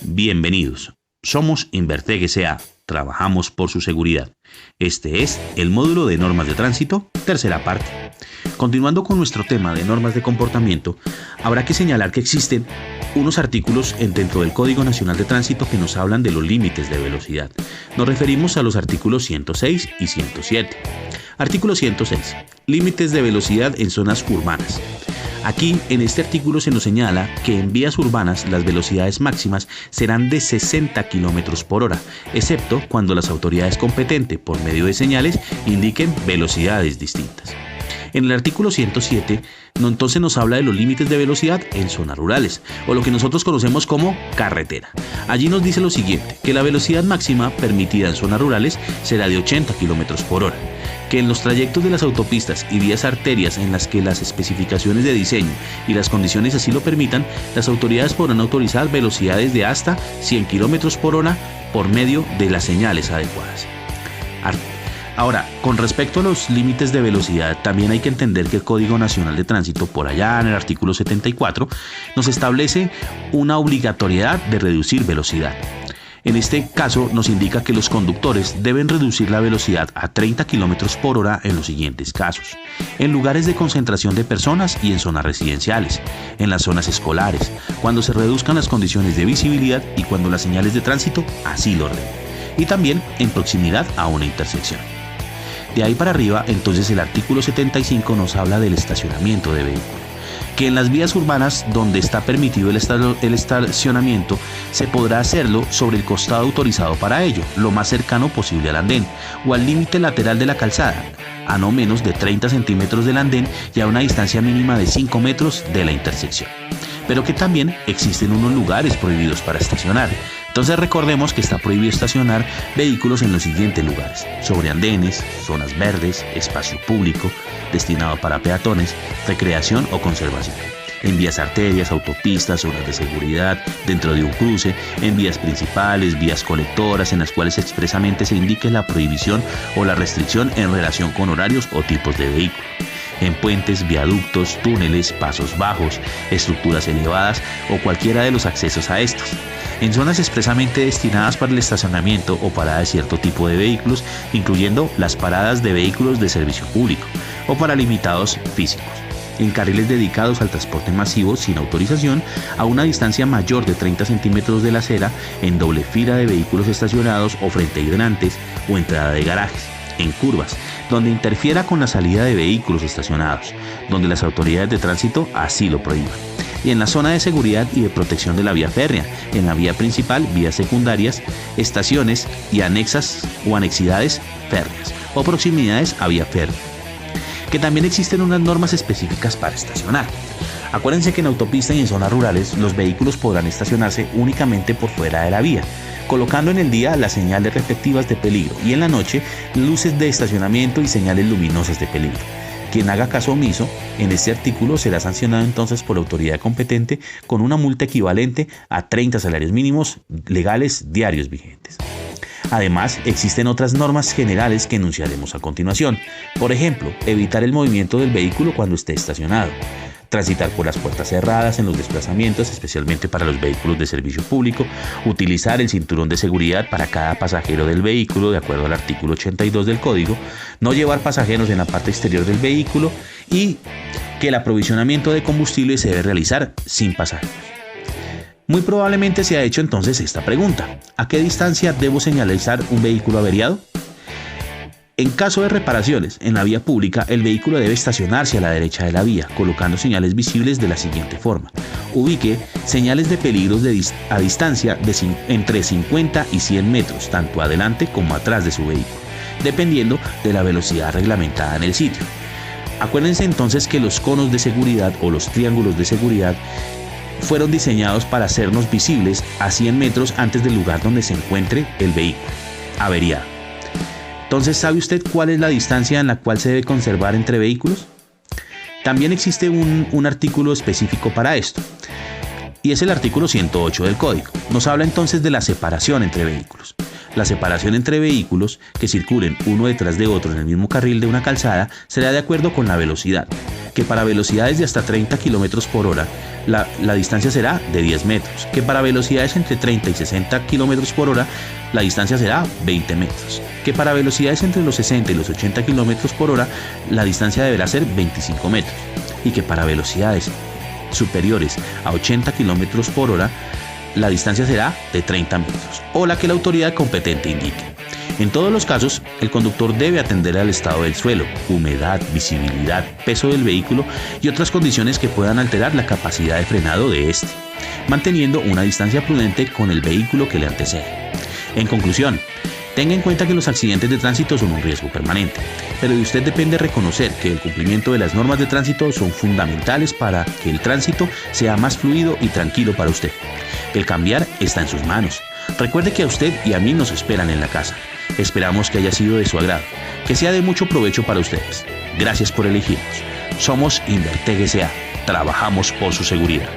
Bienvenidos. Somos Invertec S.A. Trabajamos por su seguridad. Este es el módulo de normas de tránsito, tercera parte. Continuando con nuestro tema de normas de comportamiento, habrá que señalar que existen unos artículos dentro del Código Nacional de Tránsito que nos hablan de los límites de velocidad. Nos referimos a los artículos 106 y 107. Artículo 106. Límites de velocidad en zonas urbanas. Aquí, en este artículo se nos señala que en vías urbanas las velocidades máximas serán de 60 km por hora, excepto cuando las autoridades competentes, por medio de señales, indiquen velocidades distintas. En el artículo 107, entonces nos habla de los límites de velocidad en zonas rurales, o lo que nosotros conocemos como carretera. Allí nos dice lo siguiente, que la velocidad máxima permitida en zonas rurales será de 80 km por hora. Que en los trayectos de las autopistas y vías arterias en las que las especificaciones de diseño y las condiciones así lo permitan, las autoridades podrán autorizar velocidades de hasta 100 km por hora por medio de las señales adecuadas. Ahora, con respecto a los límites de velocidad, también hay que entender que el Código Nacional de Tránsito, por allá en el artículo 74, nos establece una obligatoriedad de reducir velocidad. En este caso nos indica que los conductores deben reducir la velocidad a 30 km por hora en los siguientes casos: en lugares de concentración de personas y en zonas residenciales, en las zonas escolares, cuando se reduzcan las condiciones de visibilidad y cuando las señales de tránsito así lo ordenen, y también en proximidad a una intersección. De ahí para arriba, entonces el artículo 75 nos habla del estacionamiento de vehículos. Que en las vías urbanas donde está permitido el estacionamiento se podrá hacerlo sobre el costado autorizado para ello, lo más cercano posible al andén o al límite lateral de la calzada, a no menos de 30 centímetros del andén y a una distancia mínima de 5 metros de la intersección. Pero que también existen unos lugares prohibidos para estacionar. Entonces recordemos que está prohibido estacionar vehículos en los siguientes lugares: sobre andenes, zonas verdes, espacio público destinado para peatones, recreación o conservación, en vías arterias, autopistas, zonas de seguridad, dentro de un cruce, en vías principales, vías colectoras en las cuales expresamente se indique la prohibición o la restricción en relación con horarios o tipos de vehículos, en puentes, viaductos, túneles, pasos bajos, estructuras elevadas o cualquiera de los accesos a estos, en zonas expresamente destinadas para el estacionamiento o parada de cierto tipo de vehículos, incluyendo las paradas de vehículos de servicio público o para limitados físicos, en carriles dedicados al transporte masivo sin autorización a una distancia mayor de 30 centímetros de la acera, en doble fila de vehículos estacionados o frente a hidrantes o entrada de garajes, en curvas, donde interfiera con la salida de vehículos estacionados, donde las autoridades de tránsito así lo prohíban, y en la zona de seguridad y de protección de la vía férrea, en la vía principal, vías secundarias, estaciones y anexas o anexidades férreas o proximidades a vía férrea. Que también existen unas normas específicas para estacionar. Acuérdense que en autopista y en zonas rurales los vehículos podrán estacionarse únicamente por fuera de la vía, colocando en el día las señales respectivas de peligro y en la noche luces de estacionamiento y señales luminosas de peligro. Quien haga caso omiso en este artículo será sancionado entonces por la autoridad competente con una multa equivalente a 30 salarios mínimos legales diarios vigentes. Además, existen otras normas generales que enunciaremos a continuación. Por ejemplo, evitar el movimiento del vehículo cuando esté estacionado, transitar por las puertas cerradas en los desplazamientos, especialmente para los vehículos de servicio público, utilizar el cinturón de seguridad para cada pasajero del vehículo de acuerdo al artículo 82 del código, no llevar pasajeros en la parte exterior del vehículo y que el aprovisionamiento de combustible se debe realizar sin pasajeros. Muy probablemente se ha hecho entonces esta pregunta: ¿a qué distancia debo señalizar un vehículo averiado? En caso de reparaciones en la vía pública, el vehículo debe estacionarse a la derecha de la vía, colocando señales visibles de la siguiente forma: ubique señales de peligros a distancia de entre 50 y 100 metros, tanto adelante como atrás de su vehículo, dependiendo de la velocidad reglamentada en el sitio. Acuérdense entonces que los conos de seguridad o los triángulos de seguridad fueron diseñados para hacernos visibles a 100 metros antes del lugar donde se encuentre el vehículo averiado. Entonces, ¿sabe usted cuál es la distancia en la cual se debe conservar entre vehículos? También existe un artículo específico para esto, y es el artículo 108 del Código. Nos habla entonces de la separación entre vehículos. La separación entre vehículos que circulen uno detrás de otro en el mismo carril de una calzada será de acuerdo con la velocidad, que para velocidades de hasta 30 km por hora la distancia será de 10 metros, que para velocidades entre 30 y 60 km por hora la distancia será 20 metros, que para velocidades entre los 60 y los 80 km por hora la distancia deberá ser 25 metros, y que para velocidades superiores a 80 km por hora la distancia será de 30 metros, o la que la autoridad competente indique. En todos los casos, el conductor debe atender al estado del suelo, humedad, visibilidad, peso del vehículo y otras condiciones que puedan alterar la capacidad de frenado de este, manteniendo una distancia prudente con el vehículo que le antecede. En conclusión, tenga en cuenta que los accidentes de tránsito son un riesgo permanente, pero de usted depende reconocer que el cumplimiento de las normas de tránsito son fundamentales para que el tránsito sea más fluido y tranquilo para usted. El cambiar está en sus manos. Recuerde que a usted y a mí nos esperan en la casa. Esperamos que haya sido de su agrado, que sea de mucho provecho para ustedes. Gracias por elegirnos. Somos Inverteg S.A. Trabajamos por su seguridad.